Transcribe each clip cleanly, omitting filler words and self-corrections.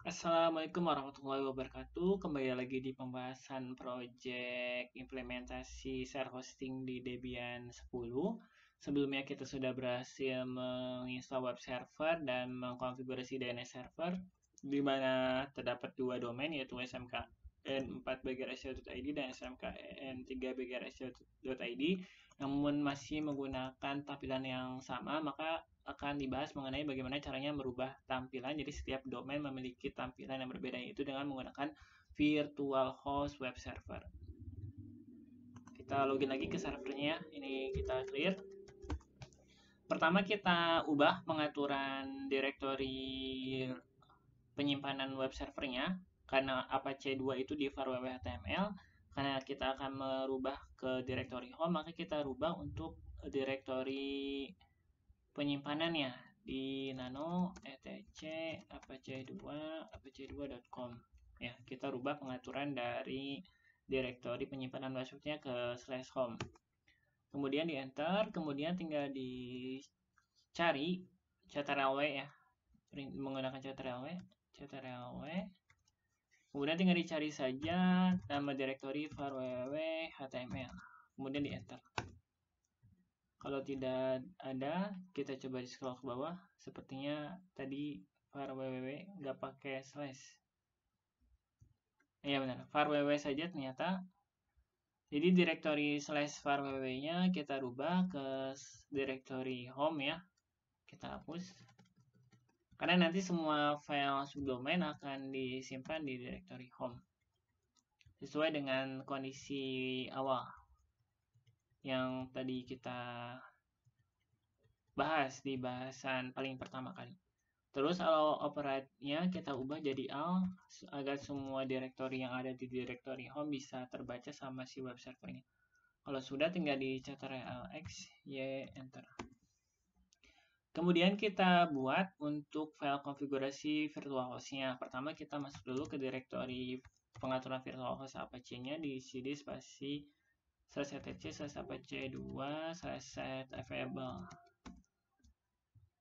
Assalamualaikum warahmatullahi wabarakatuh. Kembali lagi di pembahasan project implementasi share hosting di Debian 10. Sebelumnya kita sudah berhasil menginstal web server dan mengkonfigurasi DNS server, di mana terdapat dua domain yaitu smkn4bgrsu.id dan smkn3bgrsu.id. Namun masih menggunakan tampilan yang sama, maka akan dibahas mengenai bagaimana caranya merubah tampilan. Jadi setiap domain memiliki tampilan yang berbeda, yaitu dengan menggunakan virtual host web server. Kita login lagi ke servernya. Ini kita clear. Pertama kita ubah pengaturan direktori penyimpanan web servernya, karena Apache 2 itu di var www.html. Karena kita akan merubah ke direktori home, maka kita rubah untuk direktori penyimpanannya di nano etc apache2.com. Ya, kita rubah pengaturan dari direktori penyimpanan websitenya ke /home. Kemudian di enter, kemudian tinggal dicari ctrlw ya, menggunakan ctrlw. Kemudian tinggal dicari saja nama direktori var www.html. Kemudian di enter. Kalau tidak ada, kita coba di scroll ke bawah. Sepertinya tadi var www nggak pakai slash. Iya benar, var www saja ternyata. Jadi direktori /var www-nya kita rubah ke direktori home ya. Kita hapus. Karena nanti semua file subdomain akan disimpan di direktori home. Sesuai dengan kondisi awal yang tadi kita bahas di bahasan paling pertama kali. Terus kalau operate-nya kita ubah jadi all agar semua direktori yang ada di direktori home bisa terbaca sama si web servernya. Kalau sudah tinggal di ctrl+x y enter. Kemudian kita buat untuk file konfigurasi virtual host-nya. Pertama kita masuk dulu ke direktori pengaturan virtual host Apache-nya di cd spasi /etc/apache2 /set available.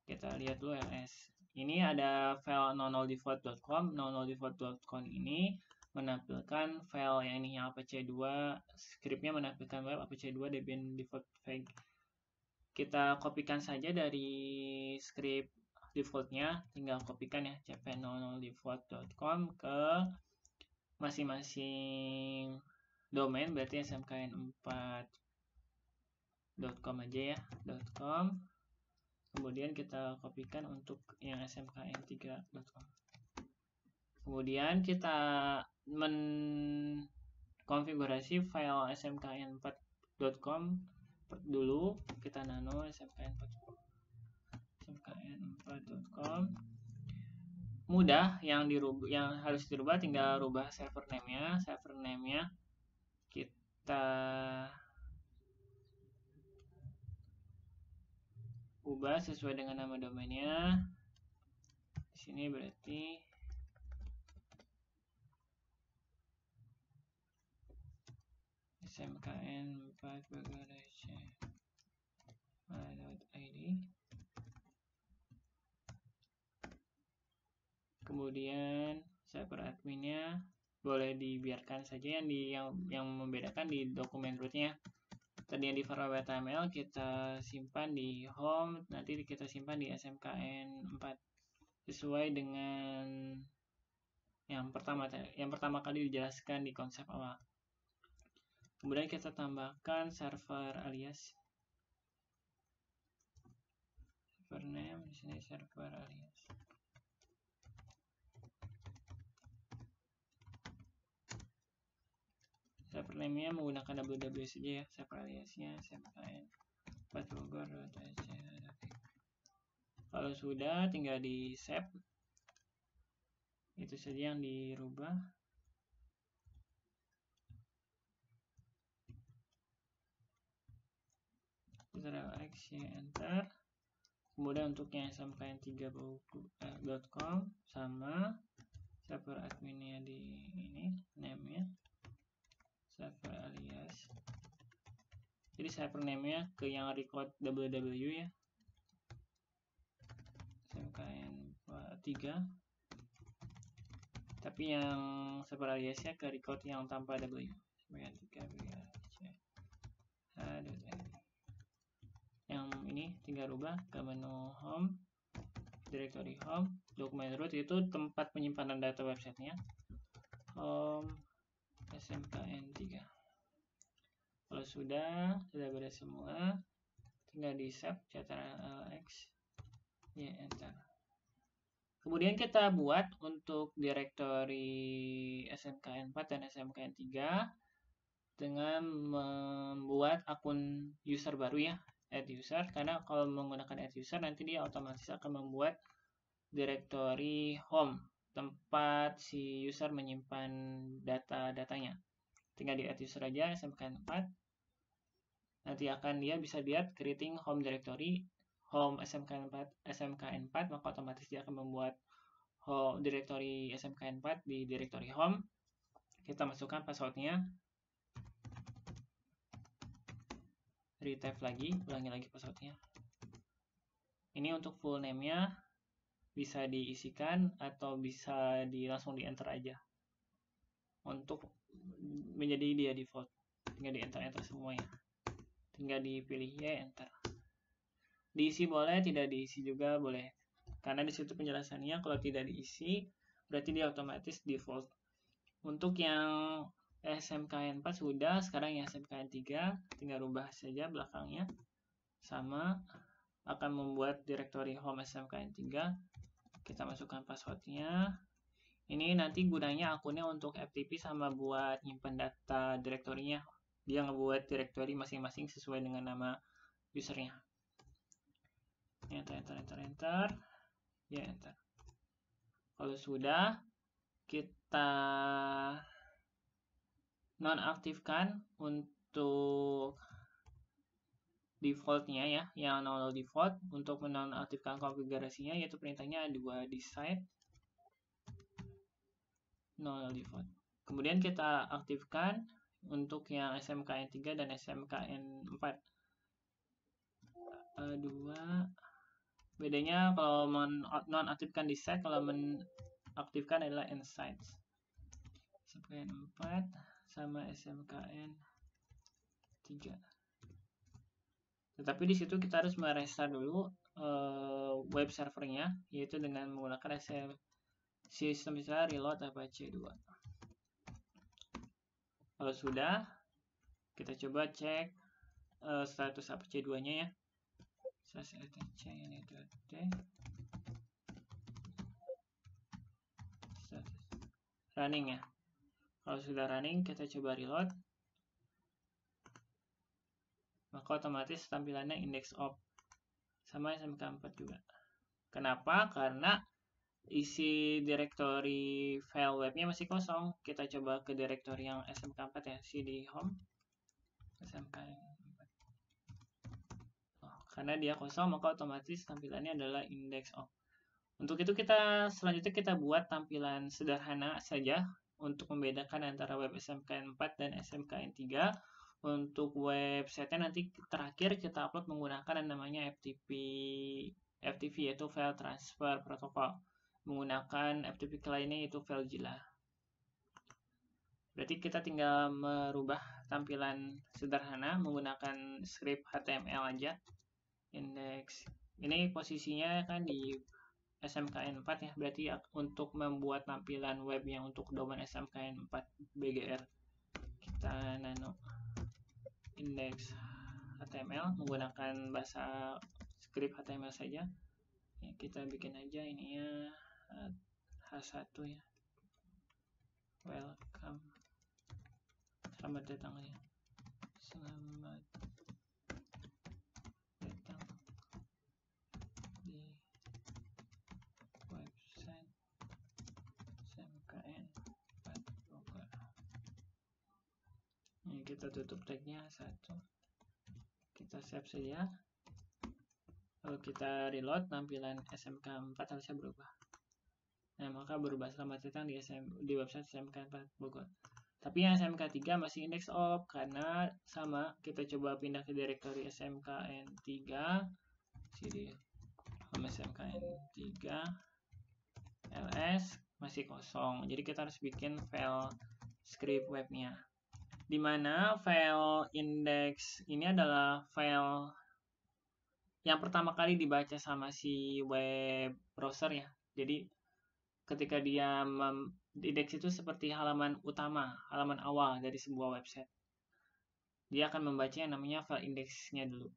Kita lihat dulu ls. Ini ada file nonoldefault.com. Nonoldefault.com ini menampilkan file yang ini yang Apache 2, scriptnya menampilkan web Apache 2 Debian default file. Kita kopikan saja dari script defaultnya, tinggal kopikan ya cp nonoldefault.com ke masing-masing domain, berarti smkn4.com aja ya, .com. Kemudian kita kopikan untuk yang smkn3.com. Kemudian kita menkonfigurasi file smkn4.com dulu. Kita nano smkn4.com. Mudah, yang harus dirubah tinggal rubah server name-nya. Server name-nya kita ubah sesuai dengan nama domainnya. Di sini berarti smkn4bgrsu.id. Kemudian server adminnya boleh dibiarkan saja, yang membedakan di dokumen rootnya. Tadi yang di var www.html kita simpan di home, nanti kita simpan di smkn4 sesuai dengan yang pertama kali dijelaskan di konsep awal. Kemudian kita tambahkan server alias, server name, di sini server alias. Server name-nya menggunakan www saja ya, server aliasnya smkn4bogor.ac. Kalau sudah tinggal di save. Itu saja yang dirubah. Ctrl+x enter. Kemudian untuk yang smkn3.com sama server adminnya di ini, name-nya server alias. Jadi server name-nya ke yang record www ya, smkn3. Tapi yang super aliasnya ke record yang tanpa W. Yang ini tinggal rubah ke menu home, directory home, dokumen root itu tempat penyimpanan data websitenya, home SMKN3. Kalau sudah beres semua, tinggal di save ctrl-x, ya enter. Kemudian kita buat untuk directory SMKN4 dan SMKN3 dengan membuat akun user baru ya, add user, karena kalau menggunakan add user nanti dia otomatis akan membuat directory home, tempat si user menyimpan data-datanya. Tinggal di add user aja SMKN4. Nanti akan dia bisa lihat creating home directory, home SMKN4, maka otomatis dia akan membuat home directory SMKN4 di directory home. Kita masukkan passwordnya, retype lagi, ulangi lagi passwordnya. Ini untuk full name-nya bisa diisikan atau bisa langsung di enter aja. Untuk menjadi dia default, tinggal di enter semuanya. Tinggal dipilih ya enter. Diisi boleh, tidak diisi juga boleh. Karena di situ penjelasannya kalau tidak diisi berarti dia otomatis default. Untuk yang SMKN4 sudah, sekarang yang SMKN3 tinggal rubah saja belakangnya. Sama, akan membuat directory home SMKN3. Kita masukkan passwordnya. Ini nanti gunanya akunnya untuk FTP sama buat nyimpen data direktorinya. Dia ngebuat directory masing-masing sesuai dengan nama usernya. Enter. Ya enter. Kalau sudah, kita nonaktifkan untuk defaultnya ya, yang no default. Untuk menonaktifkan konfigurasinya yaitu perintahnya dua di site no default. Kemudian kita aktifkan untuk yang SMKN3 dan SMKN4. Bedanya kalau nonaktifkan di site, kalau menaktifkan adalah in sites. SMKN4 sama SMKN3. Tetapi di situ kita harus merestart dulu web servernya, yaitu dengan menggunakan sistem bisa reload Apache 2. Kalau sudah, kita coba cek status Apache 2-nya ya. Running ya. Kalau sudah running, kita coba reload. Maka otomatis tampilannya index of. Sama SMK4 juga. Kenapa? Karena isi directory file webnya masih kosong. Kita coba ke directory yang SMK4 ya, cd home SMK4. Karena dia kosong, maka otomatis tampilannya adalah index of. Untuk itu selanjutnya kita buat tampilan sederhana saja untuk membedakan antara web SMKN4 dan SMKN3. Untuk website-nya nanti terakhir kita upload menggunakan yang namanya FTP yaitu File Transfer Protocol. Menggunakan FTP client-nya yaitu FileZilla. Berarti kita tinggal merubah tampilan sederhana menggunakan script HTML aja. Index. Ini posisinya kan di SMKN4 ya. Berarti untuk membuat tampilan web yang untuk domain SMKN4 BGR. Kita nano index HTML menggunakan bahasa script HTML saja. Ya, kita bikin aja ininya H1 ya. Welcome. Selamat datang ya. Selamat datang di website SMKN4 Bogor. Ini kita tutup tagnya 1. Kita save saja. Kalau kita reload, tampilan SMK4 harusnya berubah. Nah, maka berubah selamat datang di website SMK4 Bogor. Tapi yang SMK3 masih index of karena sama, kita coba pindah ke directory SMKN3, cd home SMKN3 ls, masih kosong. Jadi kita harus bikin file script webnya. Dimana file index ini adalah file yang pertama kali dibaca sama si web browser ya. Jadi ketika dia index itu seperti halaman utama, halaman awal dari sebuah website. Dia akan membaca yang namanya file indexnya dulu.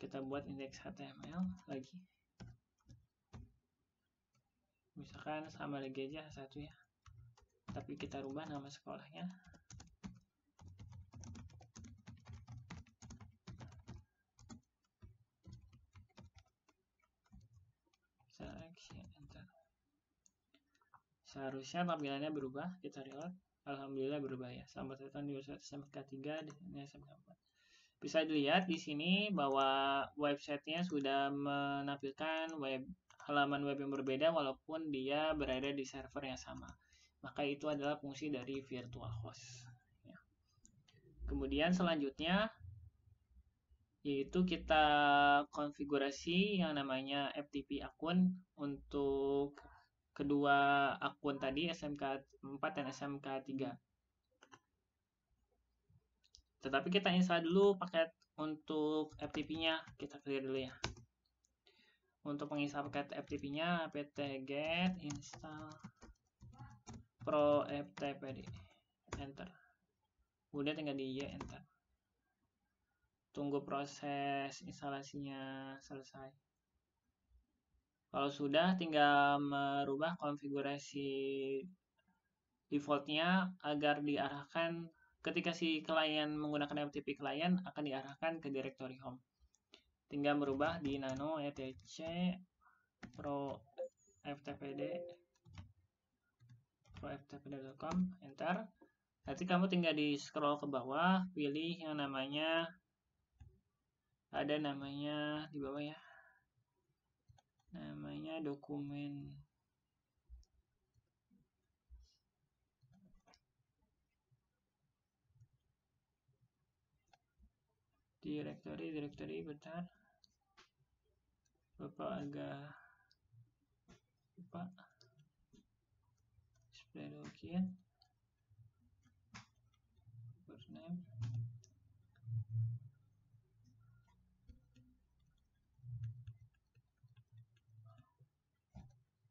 Kita buat index HTML lagi. Misalkan sama lagi aja satu ya. Tapi kita rubah nama sekolahnya. Seleksi enter. Seharusnya tampilannya berubah, kita reload. Alhamdulillah berubah ya. Selamat datang di website SMK 3 dan SMK 4. Bisa dilihat di sini bahwa websitenya sudah menampilkan halaman web yang berbeda walaupun dia berada di server yang sama. Maka itu adalah fungsi dari virtual host. Ya. Kemudian selanjutnya yaitu kita konfigurasi yang namanya FTP akun untuk kedua akun tadi, SMK 4 dan SMK 3. Tetapi kita install dulu paket untuk FTP-nya, kita clear dulu ya. Untuk menginstal paket FTP-nya, apt-get install pro ftpd, enter. Udah tinggal di Y, enter. Tunggu proses instalasinya selesai. Kalau sudah, tinggal merubah konfigurasi defaultnya agar diarahkan ketika si klien menggunakan FTP klien akan diarahkan ke directory home. Tinggal merubah di nano etc pro ftpd.com, enter. Nanti kamu tinggal di scroll ke bawah, pilih yang namanya, ada namanya di bawah ya, namanya dokumen. Directory bentar, Bapak agak lupa. Display login, first name,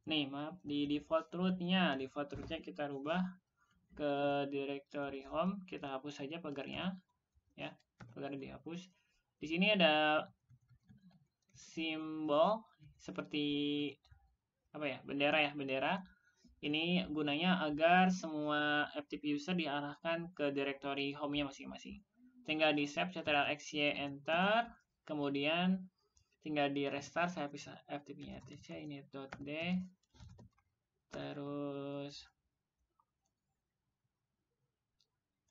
nih maaf, di default rootnya kita rubah ke directory home, kita hapus saja pagarnya ya, pagar dihapus. Di sini ada simbol seperti apa ya, bendera ya, bendera. Ini gunanya agar semua FTP user diarahkan ke directory home-nya masing-masing. Tinggal di save ctrl+x+y, enter. Kemudian tinggal di restart, saya bisa FTP-nya etc ini .d, terus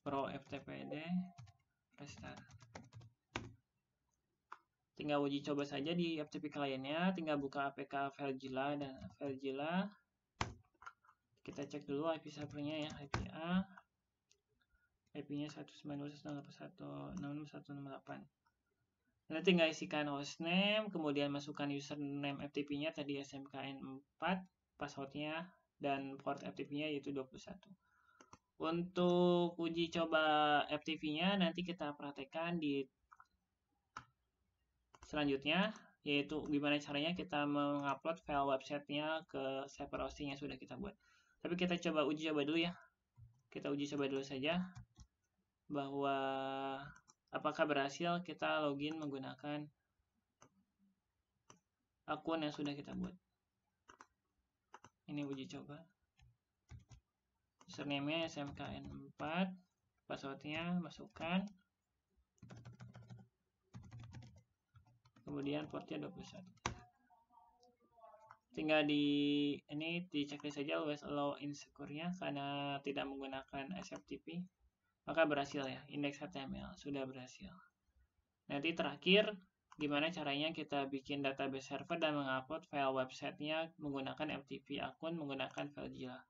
pro ftpd, restart. Tinggal uji coba saja di FTP kliennya, tinggal buka apk FileZilla dan FileZilla. Kita cek dulu IP servernya ya, IP A, IP-nya 192.168. Nanti tinggal isikan hostname, kemudian masukkan username FTP-nya tadi SMKN4, passwordnya, dan port FTP-nya yaitu 21. Untuk uji coba FTP-nya nanti kita praktekkan di selanjutnya, yaitu gimana caranya kita mengupload file websitenya ke server hosting yang sudah kita buat. Tapi kita coba uji coba dulu ya. Kita uji coba dulu saja bahwa apakah berhasil kita login menggunakan akun yang sudah kita buat. Ini uji coba. Username-nya SMKN4, passwordnya masukkan. Kemudian portnya 21. Tinggal di checklist saja always allow insecure-nya karena tidak menggunakan SFTP. Maka berhasil ya, index HTML sudah berhasil. Nanti terakhir, gimana caranya kita bikin database server dan mengupload file websitenya menggunakan FTP akun menggunakan FileZilla.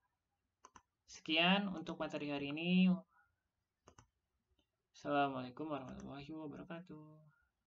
Sekian untuk materi hari ini. Assalamualaikum warahmatullahi wabarakatuh.